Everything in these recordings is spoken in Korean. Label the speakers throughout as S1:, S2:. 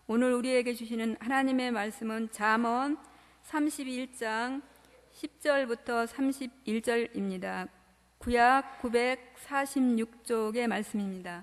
S1: 오늘 우리에게 주시는 하나님의 말씀은 잠언 31장 10절부터 31절입니다. 구약 946쪽의 말씀입니다.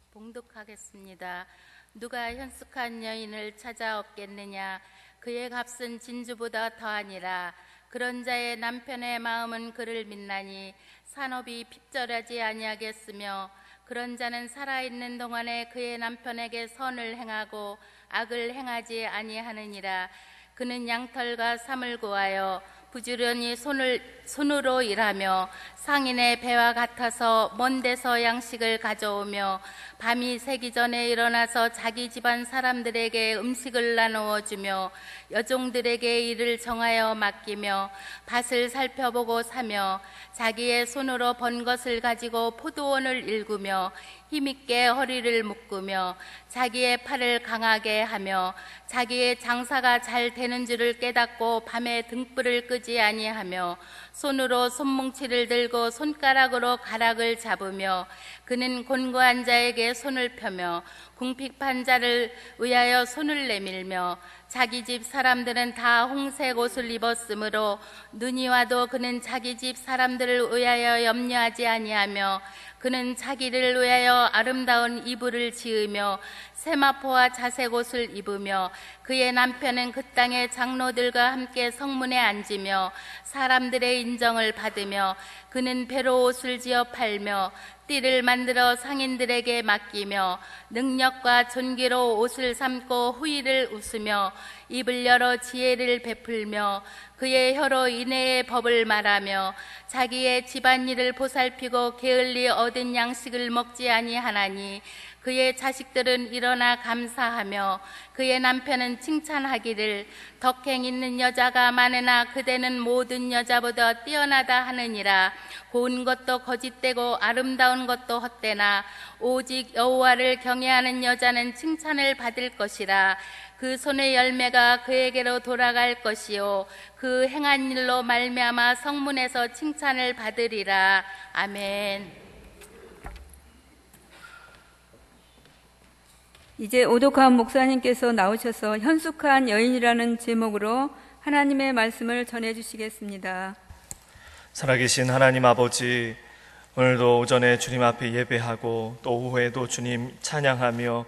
S2: 봉독하겠습니다. 누가 현숙한 여인을 찾아 얻겠느냐? 그의 값은 진주보다 더하니라. 그런 자의 남편의 마음은 그를 믿나니 산업이 핍절하지 아니하겠으며, 그런 자는 살아있는 동안에 그의 남편에게 선을 행하고 악을 행하지 아니하느니라. 그는 양털과 삼을 구하여 부지런히 손으로 일하며 상인의 배와 같아서 먼 데서 양식을 가져오며 밤이 새기 전에 일어나서 자기 집안 사람들에게 음식을 나누어 주며 여종들에게 일을 정하여 맡기며 밭을 살펴보고 사며 자기의 손으로 번 것을 가지고 포도원을 일구며 힘있게 허리를 묶으며 자기의 팔을 강하게 하며 자기의 장사가 잘 되는 줄을 깨닫고 밤에 등불을 끄지 아니하며 손으로 손뭉치를 들고 손가락으로 가락을 잡으며 그는 곤고한 자에게 손을 펴며 궁핍한 자를 위하여 손을 내밀며 자기 집 사람들은 다 홍색 옷을 입었으므로 눈이 와도 그는 자기 집 사람들을 위하여 염려하지 아니하며 그는 자기를 위하여 아름다운 이불을 지으며 세마포와 자색 옷을 입으며 그의 남편은 그 땅의 장로들과 함께 성문에 앉으며 사람들의 인정을 받으며 그는 배로 옷을 지어 팔며 띠를 만들어 상인들에게 맡기며 능력과 존귀로 옷을 삼고 후일을 웃으며 입을 열어 지혜를 베풀며 그의 혀로 인애의 법을 말하며 자기의 집안일을 보살피고 게을리 얻은 양식을 먹지 아니하나니 그의 자식들은 일어나 감사하며 그의 남편은 칭찬하기를 덕행 있는 여자가 많으나 그대는 모든 여자보다 뛰어나다 하느니라. 고운 것도 거짓되고 아름다운 것도 헛되나 오직 여호와를 경외하는 여자는 칭찬을 받을 것이라. 그 손의 열매가 그에게로 돌아갈 것이요 그 행한 일로 말미암아 성문에서 칭찬을 받으리라. 아멘.
S1: 이제 오독한 목사님께서 나오셔서 현숙한 여인이라는 제목으로 하나님의 말씀을 전해주시겠습니다.
S3: 살아계신 하나님 아버지, 오늘도 오전에 주님 앞에 예배하고 또 오후에도 주님 찬양하며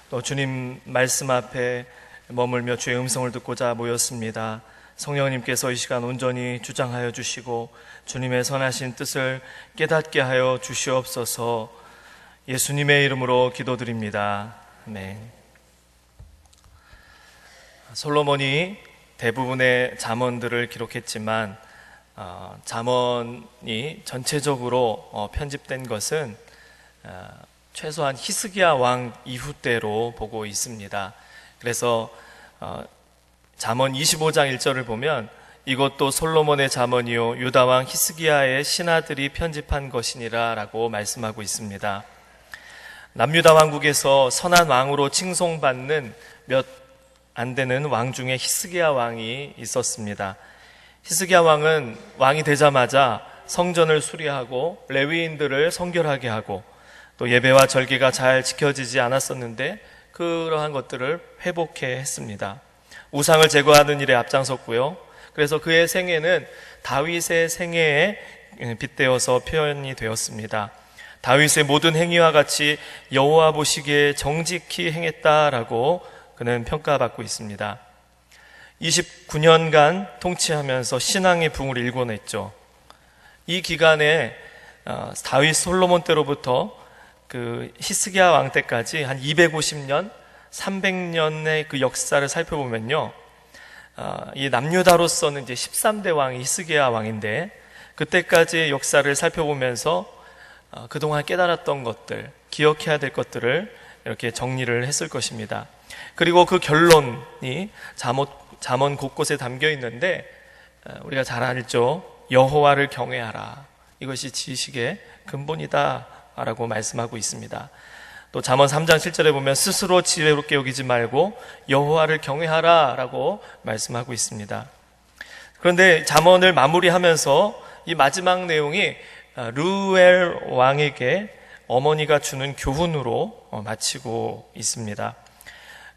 S3: 또 주님 말씀 앞에 머물며 주의 음성을 듣고자 모였습니다. 성령님께서 이 시간 온전히 주장하여 주시고 주님의 선하신 뜻을 깨닫게 하여 주시옵소서. 예수님의 이름으로 기도드립니다. 아멘. 솔로몬이 대부분의 잠언들을 기록했지만 잠언이 전체적으로 편집된 것은 최소한 히스기야 왕 이후 때로 보고 있습니다. 그래서 잠언 25장 1절을 보면 이것도 솔로몬의 잠언이요 유다 왕 히스기야의 신하들이 편집한 것이니라 라고 말씀하고 있습니다. 남유다 왕국에서 선한 왕으로 칭송받는 몇 안 되는 왕 중에 히스기야 왕이 있었습니다. 히스기야 왕은 왕이 되자마자 성전을 수리하고 레위인들을 성결하게 하고 또 예배와 절기가 잘 지켜지지 않았었는데 그러한 것들을 회복해 했습니다. 우상을 제거하는 일에 앞장섰고요. 그래서 그의 생애는 다윗의 생애에 빗대어서 표현이 되었습니다. 다윗의 모든 행위와 같이 여호와 보시기에 정직히 행했다라고 그는 평가받고 있습니다. 29년간 통치하면서 신앙의 붕을 일궈냈죠. 이 기간에 다윗 솔로몬 때로부터 그 히스기야 왕 때까지 한 250년, 300년의 그 역사를 살펴보면요, 이 남유다로서는 이제 13대 왕이 히스기야 왕인데 그때까지의 역사를 살펴보면서 그동안 깨달았던 것들, 기억해야 될 것들을 이렇게 정리를 했을 것입니다. 그리고 그 결론이 잠언 곳곳에 담겨 있는데 우리가 잘 알죠. 여호와를 경외하라. 이것이 지식의 근본이다 라고 말씀하고 있습니다. 또 잠언 3장 7절에 보면 스스로 지혜롭게 여기지 말고 여호와를 경외하라 라고 말씀하고 있습니다. 그런데 잠언을 마무리하면서 이 마지막 내용이 르무엘 왕에게 어머니가 주는 교훈으로 마치고 있습니다.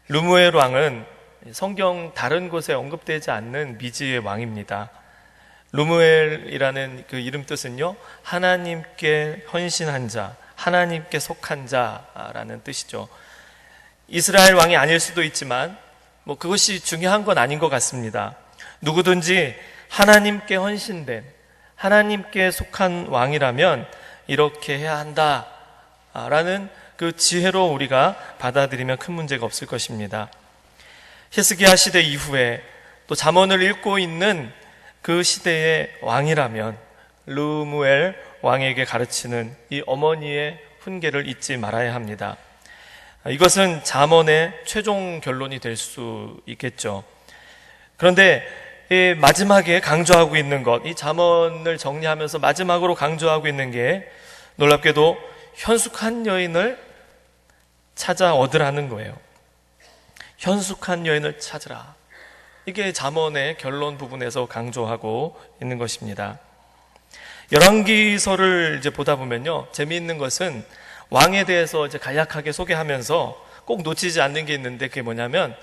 S3: 르무엘 왕은 성경 다른 곳에 언급되지 않는 미지의 왕입니다. 르무엘이라는 그 이름 뜻은요, 하나님께 헌신한 자, 하나님께 속한 자라는 뜻이죠. 이스라엘 왕이 아닐 수도 있지만 그것이 중요한 건 아닌 것 같습니다. 누구든지 하나님께 헌신된, 하나님께 속한 왕이라면 이렇게 해야 한다라는 그 지혜로 우리가 받아들이면 큰 문제가 없을 것입니다. 히스기야 시대 이후에 또 잠언을 읽고 있는 그 시대의 왕이라면 르무엘 왕에게 가르치는 이 어머니의 훈계를 잊지 말아야 합니다. 이것은 잠언의 최종 결론이 될 수 있겠죠. 그런데 이 마지막에 강조하고 있는 것, 이 잠언을 정리하면서 마지막으로 강조하고 있는 게 놀랍게도 현숙한 여인을 찾아 얻으라는 거예요. 현숙한 여인을 찾으라. 이게 잠언의 결론 부분에서 강조하고 있는 것입니다. 열왕기서를 이제 보다 보면요, 재미있는 것은 왕에 대해서 이제 간략하게 소개하면서 꼭 놓치지 않는 게 있는데, 그게 뭐냐면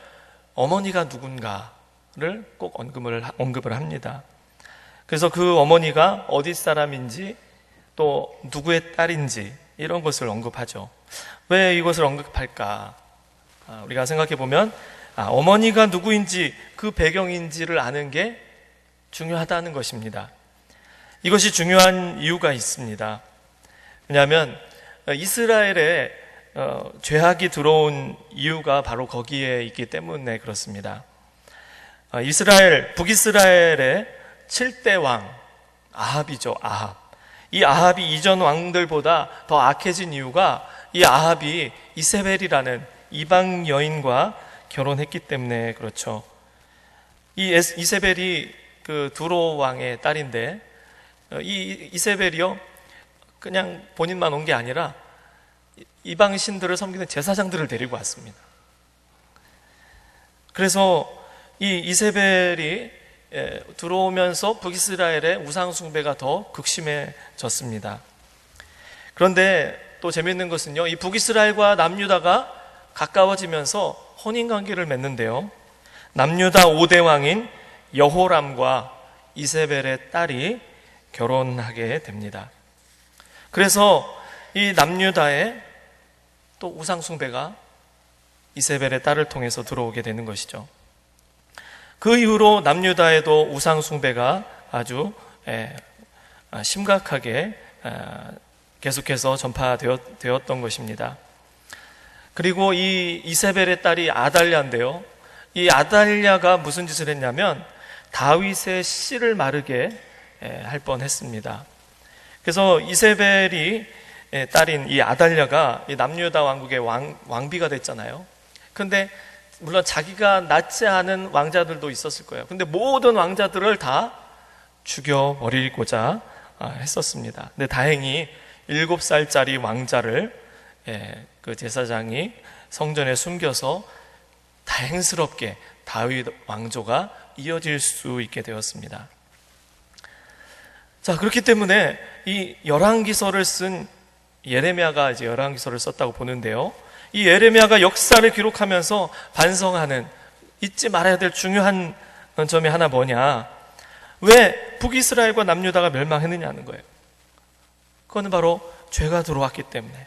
S3: 어머니가 누군가를 꼭 언급을 합니다. 그래서 그 어머니가 어디 사람인지 또 누구의 딸인지 이런 것을 언급하죠. 왜 이것을 언급할까? 우리가 생각해 보면 어머니가 누구인지 그 배경인지를 아는 게 중요하다는 것입니다. 이것이 중요한 이유가 있습니다. 왜냐하면 이스라엘에 죄악이 들어온 이유가 바로 거기에 있기 때문에 그렇습니다. 북이스라엘의 7대 왕 아합이죠. 아합. 이 아합이 이전 왕들보다 더 악해진 이유가 이 아합이 이세벨이라는 이방 여인과 결혼했기 때문에 그렇죠. 이 이세벨이 그 두로 왕의 딸인데, 이 이세벨이요, 그냥 본인만 온 게 아니라 이방 신들을 섬기는 제사장들을 데리고 왔습니다. 그래서 이 이세벨이 들어오면서 북이스라엘의 우상 숭배가 더 극심해졌습니다. 그런데 또 재미있는 것은요, 이 북이스라엘과 남유다가 가까워지면서 혼인관계를 맺는데요, 남유다 5대 왕인 여호람과 이세벨의 딸이 결혼하게 됩니다. 그래서 이 남유다의 또 우상 숭배가 이세벨의 딸을 통해서 들어오게 되는 것이죠. 그 이후로 남유다에도 우상 숭배가 아주 심각하게 계속해서 전파되었던 것입니다. 그리고 이 이세벨의 딸이 아달랴인데요, 이 아달랴가 무슨 짓을 했냐면 다윗의 씨를 마르게 할 뻔했습니다. 그래서 이세벨이 딸인 이 아달랴가 이 남유다 왕국의 왕비가 됐잖아요. 그런데 물론 자기가 낳지 않은 왕자들도 있었을 거예요. 근데 모든 왕자들을 다 죽여버리고자 했었습니다. 근데 다행히 7살짜리 왕자를 그 제사장이 성전에 숨겨서 다행스럽게 다윗 왕조가 이어질 수 있게 되었습니다. 자, 그렇기 때문에 이 열왕기서를 쓴 예레미야가 이제 열왕기서를 썼다고 보는데요, 이 예레미야가 역사를 기록하면서 반성하는, 잊지 말아야 될 중요한 점이 하나 뭐냐, 왜 북이스라엘과 남유다가 멸망했느냐는 거예요. 그거는 바로 죄가 들어왔기 때문에,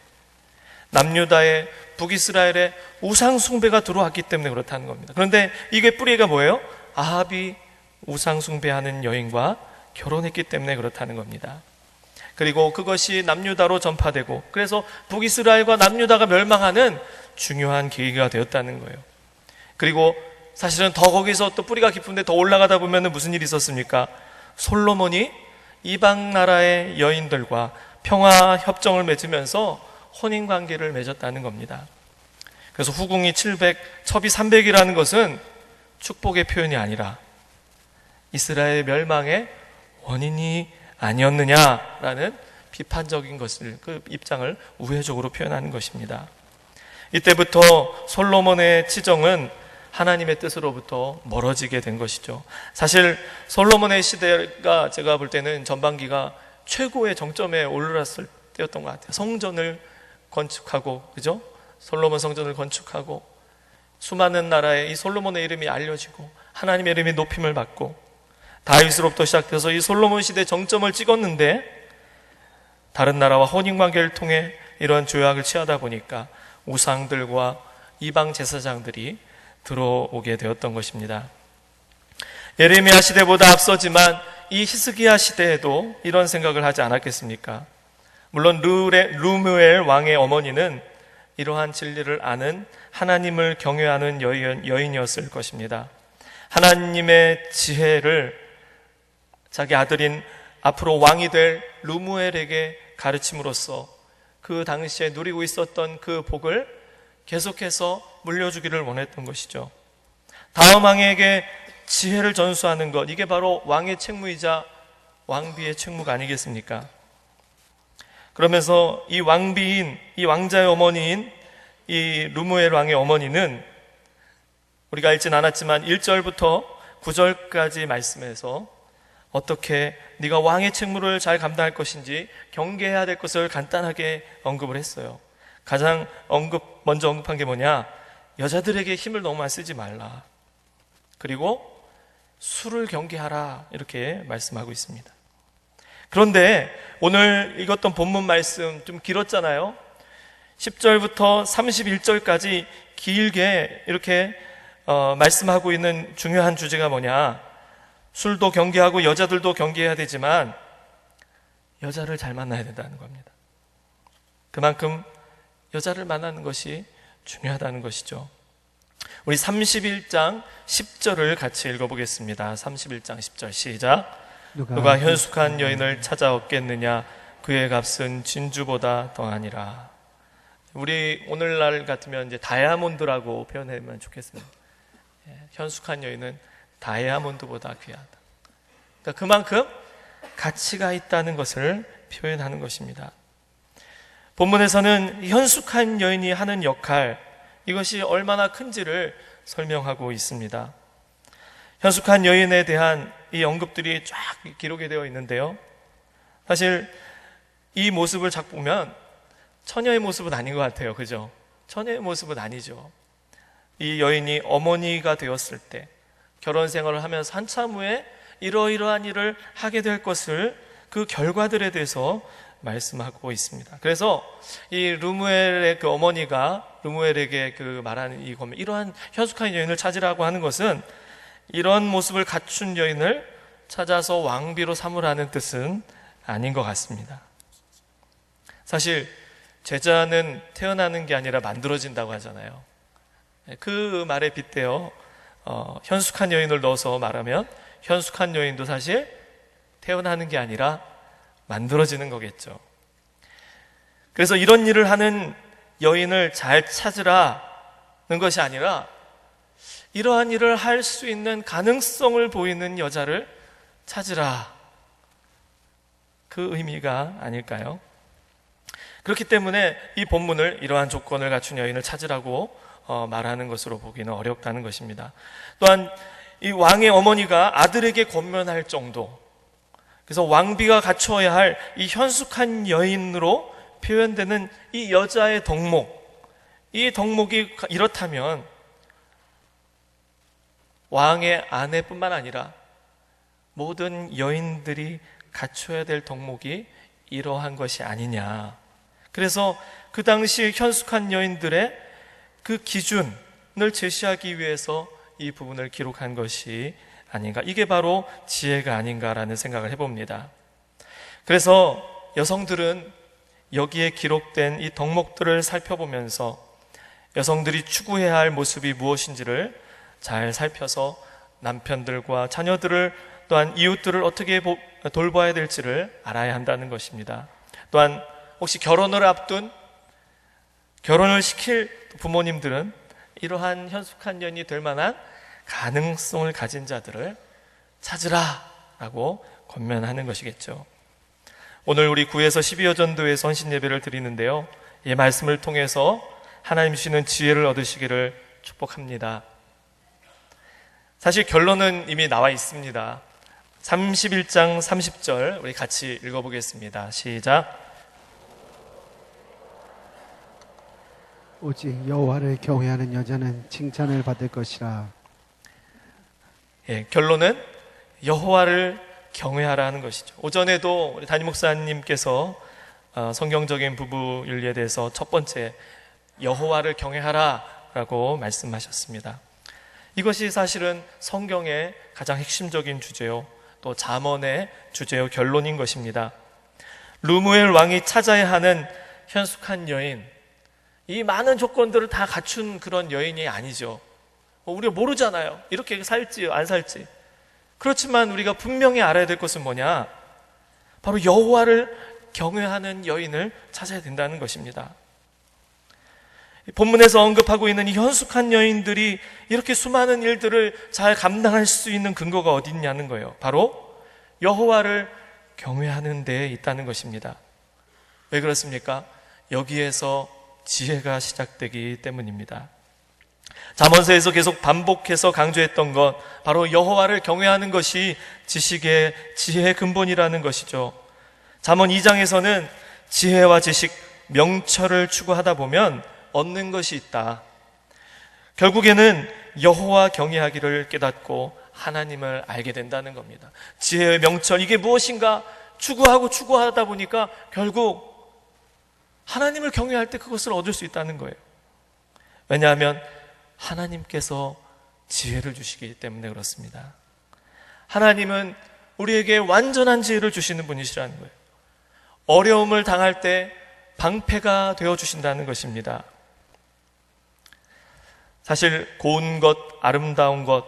S3: 남유다의 북이스라엘의 우상 숭배가 들어왔기 때문에 그렇다는 겁니다. 그런데 이게 뿌리가 뭐예요? 아합이 우상 숭배하는 여인과 결혼했기 때문에 그렇다는 겁니다. 그리고 그것이 남유다로 전파되고, 그래서 북이스라엘과 남유다가 멸망하는 중요한 계기가 되었다는 거예요. 그리고 사실은 더 거기서 또 뿌리가 깊은데 더 올라가다 보면 무슨 일이 있었습니까? 솔로몬이 이방 나라의 여인들과 평화 협정을 맺으면서 혼인관계를 맺었다는 겁니다. 그래서 후궁이 700, 첩이 300이라는 것은 축복의 표현이 아니라 이스라엘 멸망의 원인이 아니었느냐라는 비판적인 것을, 그 입장을 우회적으로 표현하는 것입니다. 이때부터 솔로몬의 치정은 하나님의 뜻으로부터 멀어지게 된 것이죠. 사실 솔로몬의 시대가 제가 볼 때는 전반기가 최고의 정점에 올랐을 때였던 것 같아요. 성전을 건축하고, 그죠? 솔로몬 성전을 건축하고 수많은 나라에 이 솔로몬의 이름이 알려지고 하나님의 이름이 높임을 받고 다윗으로부터 시작돼서 이 솔로몬 시대 정점을 찍었는데, 다른 나라와 혼인관계를 통해 이런 조약을 취하다 보니까 우상들과 이방 제사장들이 들어오게 되었던 것입니다. 예레미야 시대보다 앞서지만 이 히스기야 시대에도 이런 생각을 하지 않았겠습니까? 물론 르무엘 왕의 어머니는 이러한 진리를 아는 하나님을 경외하는 여인이었을 것입니다. 하나님의 지혜를 자기 아들인 앞으로 왕이 될 르무엘에게 가르침으로써 그 당시에 누리고 있었던 그 복을 계속해서 물려주기를 원했던 것이죠. 다음 왕에게 지혜를 전수하는 것, 이게 바로 왕의 책무이자 왕비의 책무가 아니겠습니까? 그러면서 이 왕비인, 이 왕자의 어머니인 이 르무엘 왕의 어머니는 우리가 읽진 않았지만 1절부터 9절까지 말씀에서 어떻게 네가 왕의 책무를 잘 감당할 것인지 경계해야 될 것을 간단하게 언급을 했어요. 가장 먼저 언급한 게 뭐냐? 여자들에게 힘을 너무 많이 쓰지 말라. 그리고 술을 경계하라. 이렇게 말씀하고 있습니다. 그런데 오늘 읽었던 본문 말씀 좀 길었잖아요. 10절부터 31절까지 길게 이렇게 말씀하고 있는 중요한 주제가 뭐냐? 술도 경계하고 여자들도 경계해야 되지만 여자를 잘 만나야 된다는 겁니다. 그만큼 여자를 만나는 것이 중요하다는 것이죠. 우리 31장 10절을 같이 읽어보겠습니다. 31장 10절 시작. 누가 현숙한 여인을 찾아 얻겠느냐? 그의 값은 진주보다 더하니라. 우리 오늘날 같으면 이제 다이아몬드라고 표현하면 좋겠습니다. 현숙한 여인은 다이아몬드보다 귀하다. 그러니까 그만큼 가치가 있다는 것을 표현하는 것입니다. 본문에서는 현숙한 여인이 하는 역할, 이것이 얼마나 큰지를 설명하고 있습니다. 현숙한 여인에 대한 이 언급들이 쫙 기록이 되어 있는데요. 사실 이 모습을 쫙 보면 처녀의 모습은 아닌 것 같아요. 그죠? 처녀의 모습은 아니죠. 이 여인이 어머니가 되었을 때 결혼 생활을 하면서 한참 후에 이러이러한 일을 하게 될 것을, 그 결과들에 대해서 말씀하고 있습니다. 그래서 이 르무엘의 그 어머니가 르무엘에게 그 말하는 이러한 현숙한 여인을 찾으라고 하는 것은 이런 모습을 갖춘 여인을 찾아서 왕비로 삼으라는 뜻은 아닌 것 같습니다. 사실 제자는 태어나는 게 아니라 만들어진다고 하잖아요. 그 말에 빗대어 현숙한 여인을 넣어서 말하면 현숙한 여인도 사실 태어나는 게 아니라 만들어지는 거겠죠. 그래서 이런 일을 하는 여인을 잘 찾으라는 것이 아니라 이러한 일을 할 수 있는 가능성을 보이는 여자를 찾으라, 그 의미가 아닐까요? 그렇기 때문에 이 본문을 이러한 조건을 갖춘 여인을 찾으라고 말하는 것으로 보기는 어렵다는 것입니다. 또한 이 왕의 어머니가 아들에게 권면할 정도, 그래서 왕비가 갖춰야 할 이 현숙한 여인으로 표현되는 이 여자의 덕목, 이 덕목이 이렇다면 왕의 아내뿐만 아니라 모든 여인들이 갖춰야 될 덕목이 이러한 것이 아니냐. 그래서 그 당시 현숙한 여인들의 그 기준을 제시하기 위해서 이 부분을 기록한 것이 아닌가. 이게 바로 지혜가 아닌가라는 생각을 해봅니다. 그래서 여성들은 여기에 기록된 이 덕목들을 살펴보면서 여성들이 추구해야 할 모습이 무엇인지를 잘 살펴서 남편들과 자녀들을, 또한 이웃들을 어떻게 돌봐야 될지를 알아야 한다는 것입니다. 또한 혹시 결혼을 앞둔, 결혼을 시킬 부모님들은 이러한 현숙한 여인이 될 만한 가능성을 가진 자들을 찾으라라고 권면하는 것이겠죠. 오늘 우리 9에서 12여 전도의 헌신 예배를 드리는데요, 이 말씀을 통해서 하나님 주시는 지혜를 얻으시기를 축복합니다. 사실 결론은 이미 나와 있습니다. 31장 30절 우리 같이 읽어보겠습니다. 시작.
S4: 오직 여호와를 경외하는 여자는 칭찬을 받을 것이라.
S3: 예, 결론은 여호와를 경외하라 하는 것이죠. 오전에도 우리 담임 목사님께서 성경적인 부부 윤리에 대해서 첫 번째 여호와를 경외하라 라고 말씀하셨습니다. 이것이 사실은 성경의 가장 핵심적인 주제요, 또 잠언의 주제요, 결론인 것입니다. 르무엘 왕이 찾아야 하는 현숙한 여인, 이 많은 조건들을 다 갖춘 그런 여인이 아니죠. 우리가 모르잖아요. 이렇게 살지 안 살지. 그렇지만 우리가 분명히 알아야 될 것은 뭐냐? 바로 여호와를 경외하는 여인을 찾아야 된다는 것입니다. 본문에서 언급하고 있는 이 현숙한 여인들이 이렇게 수많은 일들을 잘 감당할 수 있는 근거가 어디 있냐는 거예요. 바로 여호와를 경외하는 데에 있다는 것입니다. 왜 그렇습니까? 여기에서 지혜가 시작되기 때문입니다. 잠언서에서 계속 반복해서 강조했던 것, 바로 여호와를 경외하는 것이 지식의 지혜의 근본이라는 것이죠. 잠언 2장에서는 지혜와 지식, 명철을 추구하다 보면 얻는 것이 있다. 결국에는 여호와 경외하기를 깨닫고 하나님을 알게 된다는 겁니다. 지혜의 명철, 이게 무엇인가 추구하다 보니까 결국 하나님을 경외할 때 그것을 얻을 수 있다는 거예요. 왜냐하면 하나님께서 지혜를 주시기 때문에 그렇습니다. 하나님은 우리에게 완전한 지혜를 주시는 분이시라는 거예요. 어려움을 당할 때 방패가 되어주신다는 것입니다. 사실 고운 것, 아름다운 것,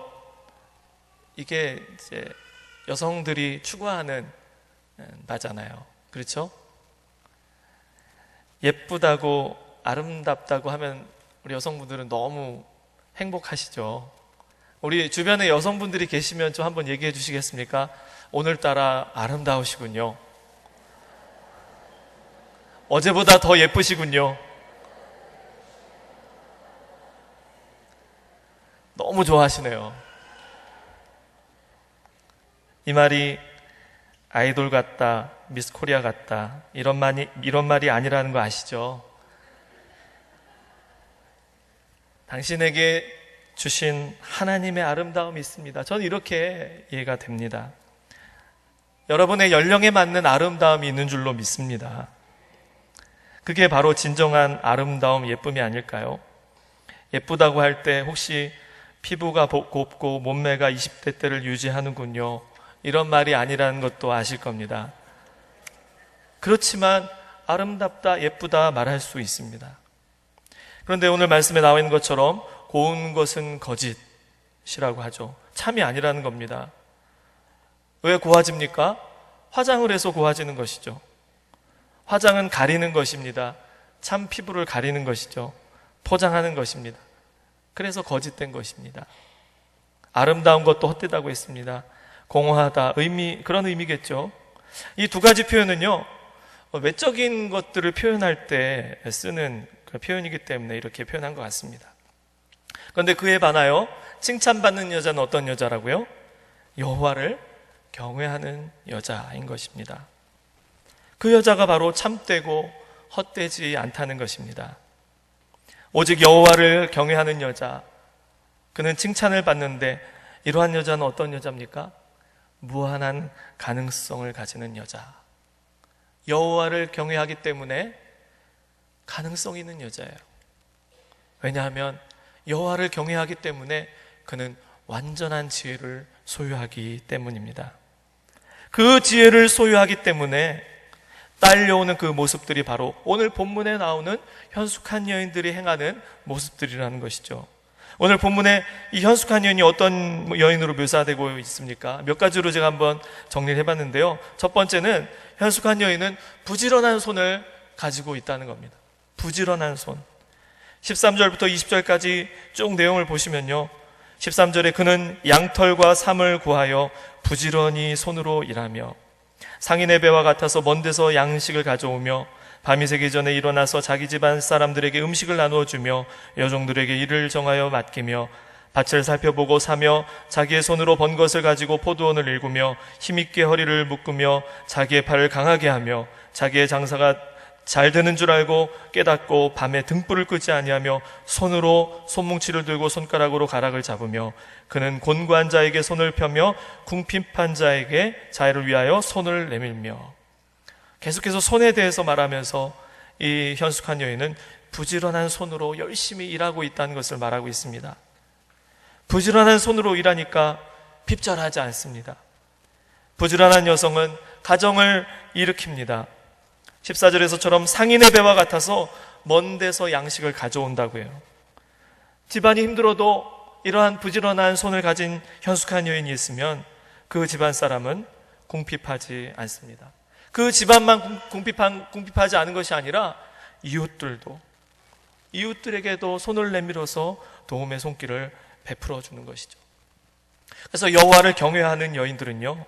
S3: 이게 이제 여성들이 추구하는 바잖아요. 그렇죠? 예쁘다고 아름답다고 하면 우리 여성분들은 너무 행복하시죠. 우리 주변에 여성분들이 계시면 좀 한번 얘기해 주시겠습니까? 오늘따라 아름다우시군요. 어제보다 더 예쁘시군요. 너무 좋아하시네요. 이 말이 아이돌 같다, 미스 코리아 같다, 이런 말이 아니라는 거 아시죠? 당신에게 주신 하나님의 아름다움이 있습니다. 저는 이렇게 이해가 됩니다. 여러분의 연령에 맞는 아름다움이 있는 줄로 믿습니다. 그게 바로 진정한 아름다움, 예쁨이 아닐까요? 예쁘다고 할 때 혹시 피부가 곱고 몸매가 20대 때를 유지하는군요, 이런 말이 아니라는 것도 아실 겁니다. 그렇지만 아름답다, 예쁘다 말할 수 있습니다. 그런데 오늘 말씀에 나와 있는 것처럼 고운 것은 거짓이라고 하죠. 참이 아니라는 겁니다. 왜 고와집니까? 화장을 해서 고와지는 것이죠. 화장은 가리는 것입니다. 참 피부를 가리는 것이죠. 포장하는 것입니다. 그래서 거짓된 것입니다. 아름다운 것도 헛되다고 했습니다. 공허하다, 그런 의미겠죠. 이 두 가지 표현은요, 외적인 것들을 표현할 때 쓰는 그 표현이기 때문에 이렇게 표현한 것 같습니다. 그런데 그에 반하여 칭찬받는 여자는 어떤 여자라고요? 여호와를 경외하는 여자인 것입니다. 그 여자가 바로 참되고 헛되지 않다는 것입니다. 오직 여호와를 경외하는 여자, 그는 칭찬을 받는데 이러한 여자는 어떤 여자입니까? 무한한 가능성을 가지는 여자. 여호와를 경외하기 때문에 가능성 있는 여자예요. 왜냐하면 여호와를 경외하기 때문에 그는 완전한 지혜를 소유하기 때문입니다. 그 지혜를 소유하기 때문에 딸려오는 그 모습들이 바로 오늘 본문에 나오는 현숙한 여인들이 행하는 모습들이라는 것이죠. 오늘 본문에 이 현숙한 여인이 어떤 여인으로 묘사되고 있습니까? 몇 가지로 제가 한번 정리를 해봤는데요. 첫 번째는 현숙한 여인은 부지런한 손을 가지고 있다는 겁니다. 부지런한 손. 13절부터 20절까지 쭉 내용을 보시면요, 13절에 그는 양털과 삼을 구하여 부지런히 손으로 일하며 상인의 배와 같아서 먼 데서 양식을 가져오며 밤이 새기 전에 일어나서 자기 집안 사람들에게 음식을 나누어 주며 여종들에게 일을 정하여 맡기며 밭을 살펴보고 사며 자기의 손으로 번 것을 가지고 포도원을 일구며 힘있게 허리를 묶으며 자기의 팔을 강하게 하며 자기의 장사가 잘 되는 줄 알고 깨닫고 밤에 등불을 끄지 아니하며 손으로 손뭉치를 들고 손가락으로 가락을 잡으며 그는 곤고한 자에게 손을 펴며 궁핍한 자에게 자애를 위하여 손을 내밀며. 계속해서 손에 대해서 말하면서 이 현숙한 여인은 부지런한 손으로 열심히 일하고 있다는 것을 말하고 있습니다. 부지런한 손으로 일하니까 핍절하지 않습니다. 부지런한 여성은 가정을 일으킵니다. 14절에서처럼 상인의 배와 같아서 먼 데서 양식을 가져온다고요. 집안이 힘들어도 이러한 부지런한 손을 가진 현숙한 여인이 있으면 그 집안 사람은 궁핍하지 않습니다. 그 집안만 궁핍하지 않은 것이 아니라 이웃들에게도 손을 내밀어서 도움의 손길을 베풀어 주는 것이죠. 그래서 여호와를 경외하는 여인들은요,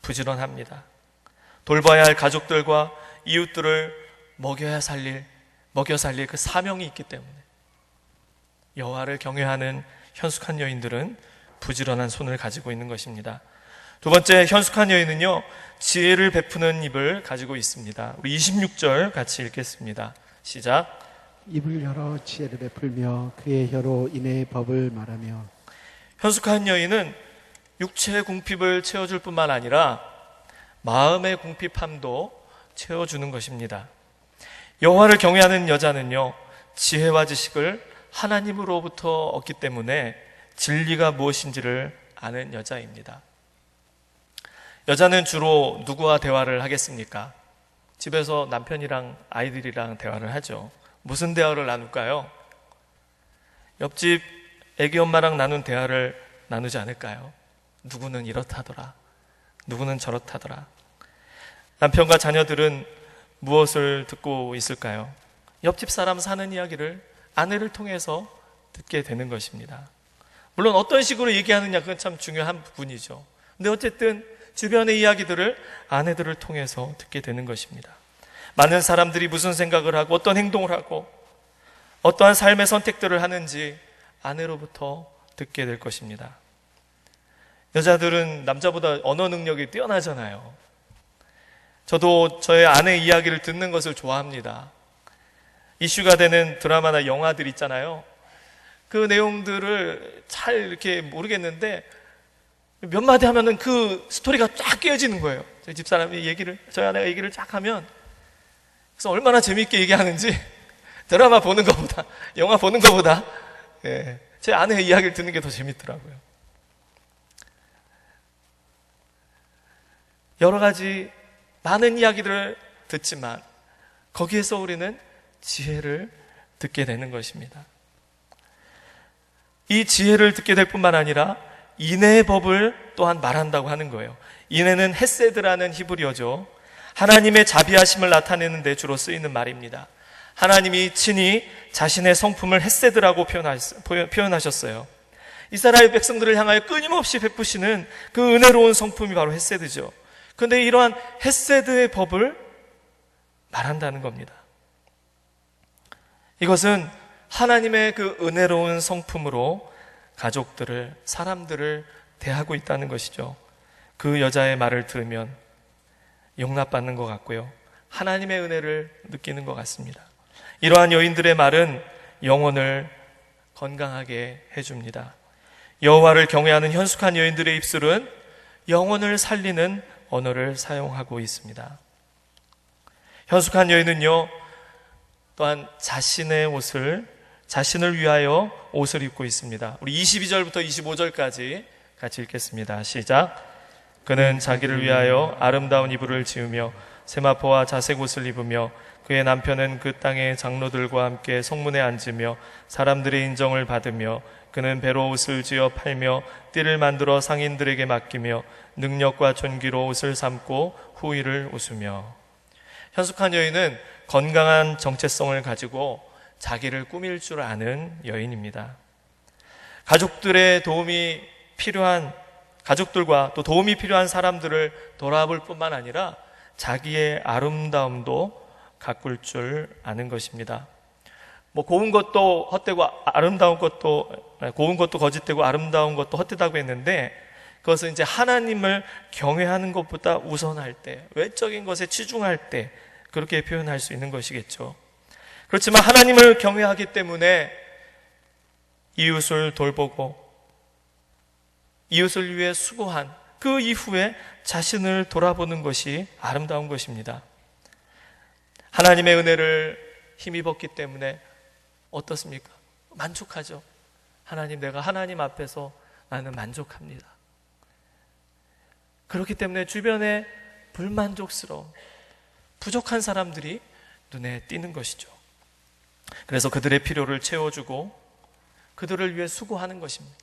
S3: 부지런합니다. 돌봐야 할 가족들과 이웃들을 먹여 살릴 그 사명이 있기 때문에 여호와를 경외하는 현숙한 여인들은 부지런한 손을 가지고 있는 것입니다. 두 번째, 현숙한 여인은요, 지혜를 베푸는 입을 가지고 있습니다. 우리 26절 같이 읽겠습니다. 시작.
S4: 입을 열어 지혜를 베풀며 그의 혀로 인의 법을 말하며.
S3: 현숙한 여인은 육체의 궁핍을 채워줄 뿐만 아니라 마음의 궁핍함도 채워주는 것입니다. 여호와를 경외하는 여자는요, 지혜와 지식을 하나님으로부터 얻기 때문에 진리가 무엇인지를 아는 여자입니다. 여자는 주로 누구와 대화를 하겠습니까? 집에서 남편이랑 아이들이랑 대화를 하죠. 무슨 대화를 나눌까요? 옆집 애기 엄마랑 나눈 대화를 나누지 않을까요? 누구는 이렇다더라, 누구는 저렇다더라. 남편과 자녀들은 무엇을 듣고 있을까요? 옆집 사람 사는 이야기를 아내를 통해서 듣게 되는 것입니다. 물론 어떤 식으로 얘기하느냐, 그건 참 중요한 부분이죠. 근데 어쨌든 주변의 이야기들을 아내들을 통해서 듣게 되는 것입니다. 많은 사람들이 무슨 생각을 하고 어떤 행동을 하고 어떠한 삶의 선택들을 하는지 아내로부터 듣게 될 것입니다. 여자들은 남자보다 언어 능력이 뛰어나잖아요. 저도 저의 아내 이야기를 듣는 것을 좋아합니다. 이슈가 되는 드라마나 영화들 있잖아요. 그 내용들을 잘 이렇게 모르겠는데 몇 마디 하면은 그 스토리가 쫙 깨어지는 거예요. 저희 집사람이 저희 아내가 얘기를 쫙 하면, 그래서 얼마나 재미있게 얘기하는지 드라마 보는 것보다, 영화 보는 것보다 제 아내의 이야기를 듣는 게 더 재밌더라고요. 여러 가지 많은 이야기들을 듣지만 거기에서 우리는 지혜를 듣게 되는 것입니다. 이 지혜를 듣게 될 뿐만 아니라 인애의 법을 또한 말한다고 하는 거예요. 인애는 헤세드라는 히브리어죠. 하나님의 자비하심을 나타내는 데 주로 쓰이는 말입니다. 하나님이 친히 자신의 성품을 헤세드라고 표현하셨어요. 이스라엘 백성들을 향하여 끊임없이 베푸시는 그 은혜로운 성품이 바로 헤세드죠. 그런데 이러한 헤세드의 법을 말한다는 겁니다. 이것은 하나님의 그 은혜로운 성품으로 가족들을, 사람들을 대하고 있다는 것이죠. 그 여자의 말을 들으면 용납받는 것 같고요, 하나님의 은혜를 느끼는 것 같습니다. 이러한 여인들의 말은 영혼을 건강하게 해줍니다. 여호와를 경외하는 현숙한 여인들의 입술은 영혼을 살리는 언어를 사용하고 있습니다. 현숙한 여인은요, 또한 자신을 위하여 옷을 입고 있습니다. 우리 22절부터 25절까지 같이 읽겠습니다. 시작. 그는 자기를 위하여 아름다운 이불을 지으며 세마포와 자색 옷을 입으며 그의 남편은 그 땅의 장로들과 함께 성문에 앉으며 사람들의 인정을 받으며 그는 배로 옷을 지어 팔며 띠를 만들어 상인들에게 맡기며 능력과 존귀로 옷을 삼고 후일을 웃으며. 현숙한 여인은 건강한 정체성을 가지고 자기를 꾸밀 줄 아는 여인입니다. 가족들과 또 도움이 필요한 사람들을 돌아볼 뿐만 아니라 자기의 아름다움도 가꿀 줄 아는 것입니다. 뭐 고운 것도 헛되고 아름다운 것도, 고운 것도 거짓되고 아름다운 것도 헛되다고 했는데, 그것은 이제 하나님을 경외하는 것보다 우선할 때, 외적인 것에 치중할 때 그렇게 표현할 수 있는 것이겠죠. 그렇지만 하나님을 경외하기 때문에 이웃을 돌보고 이웃을 위해 수고한 그 이후에 자신을 돌아보는 것이 아름다운 것입니다. 하나님의 은혜를 힘입었기 때문에 어떻습니까? 만족하죠. 하나님, 내가 하나님 앞에서 나는 만족합니다. 그렇기 때문에 주변에 불만족스러운 부족한 사람들이 눈에 띄는 것이죠. 그래서 그들의 필요를 채워주고 그들을 위해 수고하는 것입니다.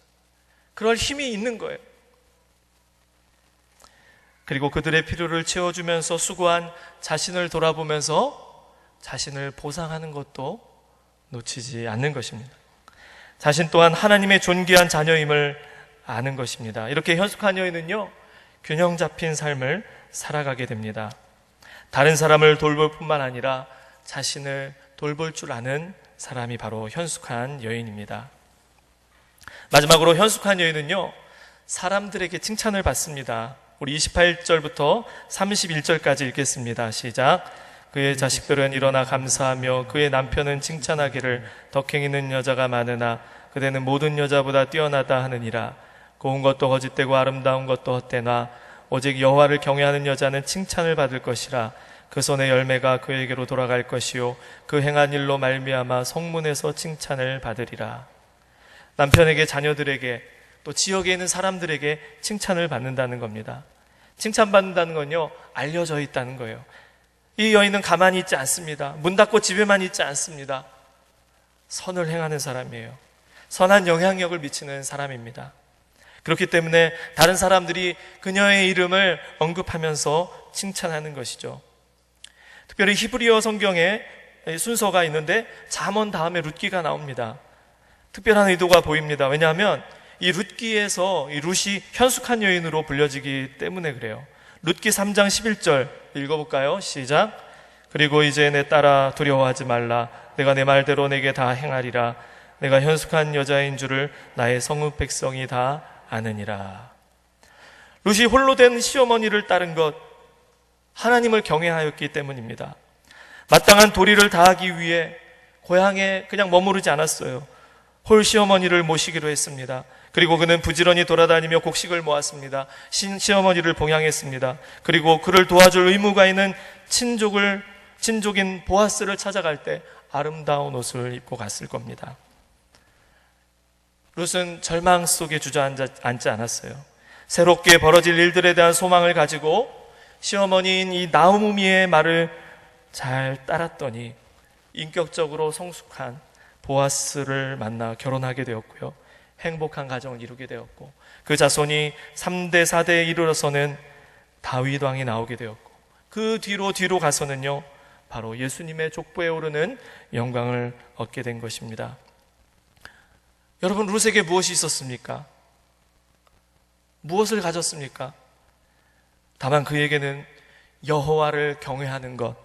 S3: 그럴 힘이 있는 거예요. 그리고 그들의 필요를 채워주면서 수고한 자신을 돌아보면서 자신을 보상하는 것도 놓치지 않는 것입니다. 자신 또한 하나님의 존귀한 자녀임을 아는 것입니다. 이렇게 현숙한 여인은요, 균형 잡힌 삶을 살아가게 됩니다. 다른 사람을 돌볼 뿐만 아니라 자신을 돌볼 줄 아는 사람이 바로 현숙한 여인입니다. 마지막으로 현숙한 여인은요, 사람들에게 칭찬을 받습니다. 우리 28절부터 31절까지 읽겠습니다. 시작. 그의 자식들은 일어나 감사하며 그의 남편은 칭찬하기를 덕행 있는 여자가 많으나 그대는 모든 여자보다 뛰어나다 하느니라. 고운 것도 거짓되고 아름다운 것도 헛되나 오직 여호와를 경외하는 여자는 칭찬을 받을 것이라. 그 손의 열매가 그에게로 돌아갈 것이요 그 행한 일로 말미암아 성문에서 칭찬을 받으리라. 남편에게, 자녀들에게, 또 지역에 있는 사람들에게 칭찬을 받는다는 겁니다. 칭찬받는다는 건요, 알려져 있다는 거예요. 이 여인은 가만히 있지 않습니다. 문 닫고 집에만 있지 않습니다. 선을 행하는 사람이에요. 선한 영향력을 미치는 사람입니다. 그렇기 때문에 다른 사람들이 그녀의 이름을 언급하면서 칭찬하는 것이죠. 특별히 히브리어 성경에 순서가 있는데 잠언 다음에 룻기가 나옵니다. 특별한 의도가 보입니다. 왜냐하면 이 룻기에서 이 룻이 현숙한 여인으로 불려지기 때문에 그래요. 룻기 3장 11절 읽어볼까요? 시작. 그리고 이제 내 딸아 두려워하지 말라. 내가 내 말대로 내게 다 행하리라. 내가 현숙한 여자인 줄을 나의 성읍 백성이 다 아느니라. 룻이 홀로 된 시어머니를 따른 것, 하나님을 경외하였기 때문입니다. 마땅한 도리를 다하기 위해 고향에 그냥 머무르지 않았어요. 홀 시어머니를 모시기로 했습니다. 그리고 그는 부지런히 돌아다니며 곡식을 모았습니다. 시어머니를 봉양했습니다. 그리고 그를 도와줄 의무가 있는 친족인 보아스를 찾아갈 때 아름다운 옷을 입고 갔을 겁니다. 룻은 절망 속에 주저앉지 않았어요. 새롭게 벌어질 일들에 대한 소망을 가지고 시어머니인 이 나오미의 말을 잘 따랐더니 인격적으로 성숙한 보아스를 만나 결혼하게 되었고요. 행복한 가정을 이루게 되었고, 그 자손이 3대 4대에 이르러서는 다윗 왕이 나오게 되었고, 그 뒤로 가서는요, 바로 예수님의 족보에 오르는 영광을 얻게 된 것입니다. 여러분, 룻에게 무엇이 있었습니까? 무엇을 가졌습니까? 다만 그에게는 여호와를 경외하는 것,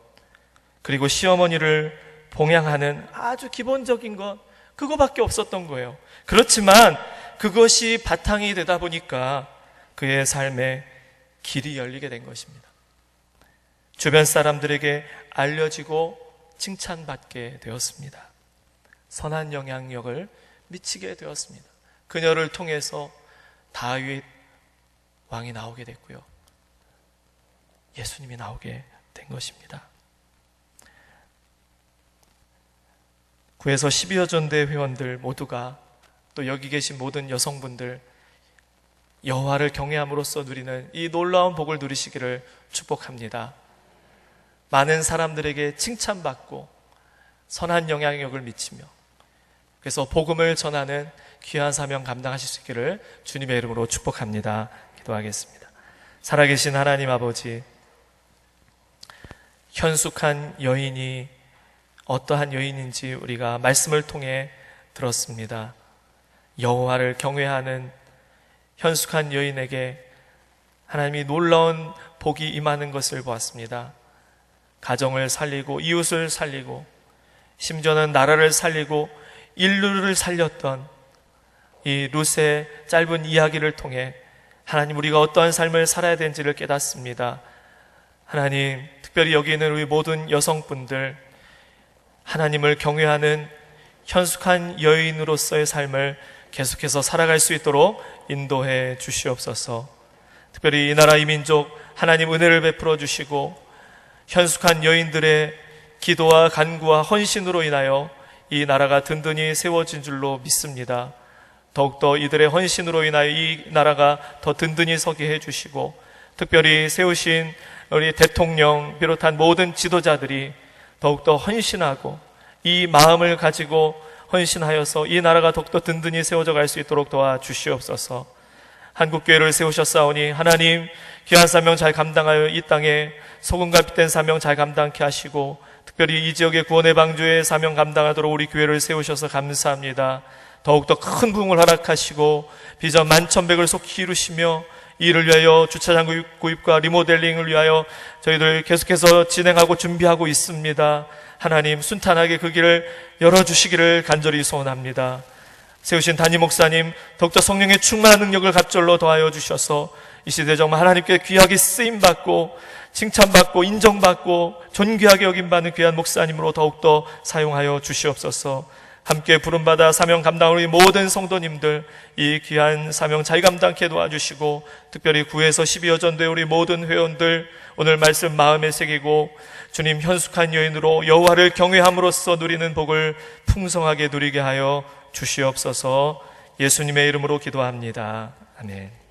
S3: 그리고 시어머니를 봉양하는 아주 기본적인 것, 그거밖에 없었던 거예요. 그렇지만 그것이 바탕이 되다 보니까 그의 삶에 길이 열리게 된 것입니다. 주변 사람들에게 알려지고 칭찬받게 되었습니다. 선한 영향력을 미치게 되었습니다. 그녀를 통해서 다윗 왕이 나오게 됐고요. 예수님이 나오게 된 것입니다. 구에서 12여 전대 회원들 모두가, 또 여기 계신 모든 여성분들, 여호와를 경외함으로써 누리는 이 놀라운 복을 누리시기를 축복합니다. 많은 사람들에게 칭찬받고 선한 영향력을 미치며, 그래서 복음을 전하는 귀한 사명 감당하실 수 있기를 주님의 이름으로 축복합니다. 기도하겠습니다. 살아계신 하나님 아버지, 현숙한 여인이 어떠한 여인인지 우리가 말씀을 통해 들었습니다. 여호와를 경외하는 현숙한 여인에게 하나님이 놀라운 복이 임하는 것을 보았습니다. 가정을 살리고 이웃을 살리고 심지어는 나라를 살리고 인류를 살렸던 이 룻의 짧은 이야기를 통해 하나님, 우리가 어떠한 삶을 살아야 되는지를 깨닫습니다. 하나님, 특별히 여기 있는 우리 모든 여성분들, 하나님을 경외하는 현숙한 여인으로서의 삶을 계속해서 살아갈 수 있도록 인도해 주시옵소서. 특별히 이 나라 이 민족 하나님 은혜를 베풀어 주시고 현숙한 여인들의 기도와 간구와 헌신으로 인하여 이 나라가 든든히 세워진 줄로 믿습니다. 더욱더 이들의 헌신으로 인하여 이 나라가 더 든든히 서게 해주시고, 특별히 세우신 우리 대통령 비롯한 모든 지도자들이 더욱더 헌신하고 이 마음을 가지고 헌신하여서 이 나라가 더욱더 든든히 세워져 갈 수 있도록 도와주시옵소서. 한국교회를 세우셨사오니 하나님, 귀한 사명 잘 감당하여 이 땅에 소금과 빛된 사명 잘 감당케 하시고, 특별히 이 지역의 구원의 방주의 사명 감당하도록 우리 교회를 세우셔서 감사합니다. 더욱더 큰 부흥을 허락하시고 비전 11,100을 속히 이루시며 이를 위하여 주차장 구입과 리모델링을 위하여 저희들 계속해서 진행하고 준비하고 있습니다. 하나님, 순탄하게 그 길을 열어주시기를 간절히 소원합니다. 세우신 담임 목사님, 더욱더 성령의 충만한 능력을 갑절로 더하여 주셔서 이 시대 정말 하나님께 귀하게 쓰임받고 칭찬받고 인정받고 존귀하게 여김받는 귀한 목사님으로 더욱더 사용하여 주시옵소서. 함께 부름받아 사명 감당하는 우리 모든 성도님들 이 귀한 사명 잘 감당케 도와주시고, 특별히 9에서 12여 전도의 우리 모든 회원들 오늘 말씀 마음에 새기고 주님 현숙한 여인으로 여호와를 경외함으로써 누리는 복을 풍성하게 누리게 하여 주시옵소서. 예수님의 이름으로 기도합니다. 아멘.